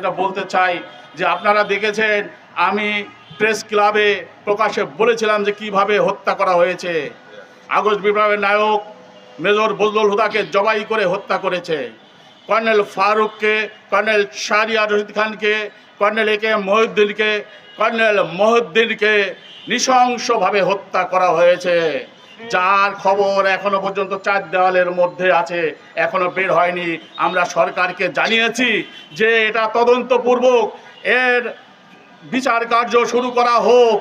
যেটা বলতে চাই যে আপনারা দেখেছেন আমি প্রেস ক্লাবে প্রকাশ্যে বলেছিলাম যে কিভাবে হত্যা করা হয়েছে। আগস্ট বিপ্লবের নায়ক মেজর বজলুল হুদাকে জবাই করে হত্যা করেছে। কর্নেল ফারুককে, কর্নেল শাহরিয়ার রশিদ খানকে, কর্নেল এ কে কর্নেল মহিউদ্দিনকে নৃশংসভাবে হত্যা করা হয়েছে, যার খবর এখনো পর্যন্ত চার দেওয়ালের মধ্যে আছে, এখনো বের হয়নি। আমরা সরকারকে জানিয়েছি যে এটা তদন্তপূর্বক এর বিচার কার্য শুরু করা হোক।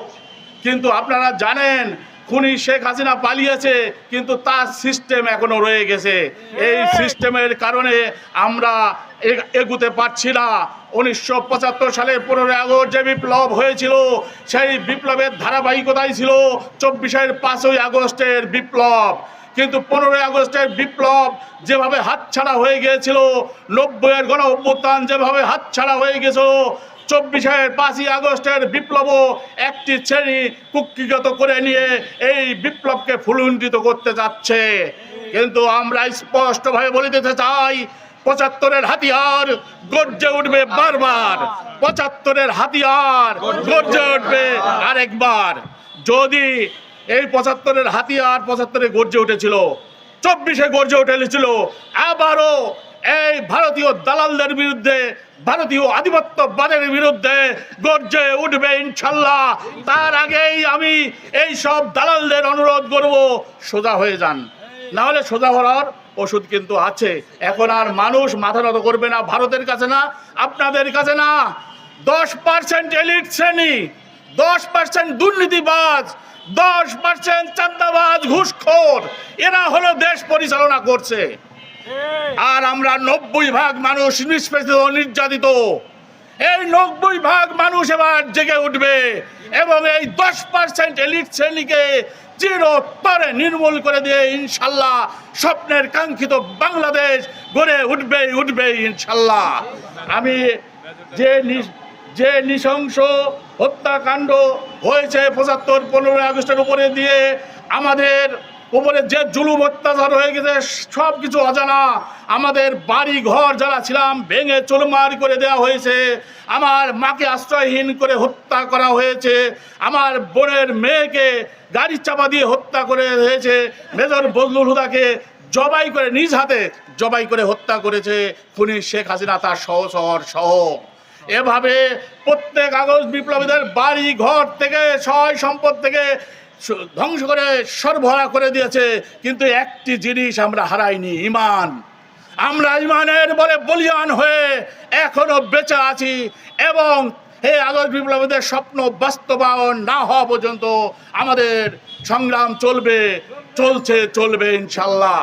কিন্তু আপনারা জানেন খুনি শেখ হাসিনা পালিয়েছে, কিন্তু তার সিস্টেম এখনো রয়ে গেছে। এই সিস্টেমের কারণে আমরা এগুতে পারছি না। 1975 সালের 15 আগস্ট যে বিপ্লব হয়েছিল, সেই বিপ্লবের ধারাবাহিকতাই ছিল 24-এর 5ই আগস্টের বিপ্লব। কিন্তু 15 আগস্টের বিপ্লব যেভাবে হাতছাড়া হয়ে গিয়েছিল, 90-এর গণ অভ্যুত্থান যেভাবে হাতছাড়া হয়ে গেছিল, 24-এর 5ই আগস্টের বিপ্লবও একটি শ্রেণী কুক্ষিগত করে নিয়ে এই বিপ্লবকে ফুলুণ্ঠিত করতে যাচ্ছে। কিন্তু আমরা স্পষ্টভাবে বলে দিতে চাই, 75-এর হাতিয়ার গর্জে উঠবে বারবার, 75-এর হাতিয়ার গর্জে উঠবে আরেকবার। যদি এই 75-এর হাতিয়ার 75-এ গর্জে উঠেছিল, 24-এ গর্জে উঠেছিল, আবারও এই ভারতীয় দালালদের বিরুদ্ধে, ভারতীয় আধিপত্যবাদের বিরুদ্ধে গর্জে উঠবে ইনশাল্লাহ। তার আগেই আমি এই সব দালালদের অনুরোধ করব, সোজা হয়ে যান, না হলে সোজা হওয়ার ওষুধ কিন্তু আছে। এখন আর মানুষ মাথা নত করবে না ভারতের কাছে, না আপনাদের কাছে, না। 10% এলিট শ্রেণী, 10% দুর্নীতিবাজ, 10% চাঁদাবাজ, ঘুষখোর, এরা হলো দেশ পরিচালনা করছে। আর আমরা 90% মানুষ নিষ্পেষিত, নির্যাতিত। এই 90% মানুষ এবার জেগে উঠবে এবং এই 10% এলিট শ্রেণীকে চিরতরে নির্মূল করে দিয়ে ইনশাল্লাহ স্বপ্নের কাঙ্ক্ষিত বাংলাদেশ গড়ে উঠবে ইনশাল্লাহ। আমি যে নৃশংস হত্যাকাণ্ড হয়েছে 75-15 আগস্টের উপরে দিয়ে, আমাদের উপরে যে জুলুম অত্যাচার হয়ে গেছে সব কিছু অজানা। আমাদের বাড়ি ঘর যারা ছিলাম ভেঙে চুরমার করে দেওয়া হয়েছে, আমার মাকে আশ্রয়হীন করে হত্যা করা হয়েছে, আমার বোনের মেয়েকে গাড়ি চাপা দিয়ে হত্যা করে হয়েছে, মেজর বজলুল হুদাকে জবাই করে, নিজ হাতে জবাই করে হত্যা করেছে খুনি শেখ হাসিনা তার সহচর সহ। এভাবে প্রত্যেক আগস্ট বিপ্লবীদের বাড়ি ঘর থেকে, সয় সম্পদ থেকে ধ্বংস করে সরবরাহ করে দিয়েছে। কিন্তু একটি জিনিস আমরা হারাইনি, ঈমান। আমরা ঈমানের বলে বলিয়ান হয়ে এখনো বেঁচে আছি এবং এই আগস্ট বিপ্লবীদের স্বপ্ন বাস্তবায়ন না হওয়া পর্যন্ত আমাদের সংগ্রাম চলবে, চলবে ইনশাল্লাহ।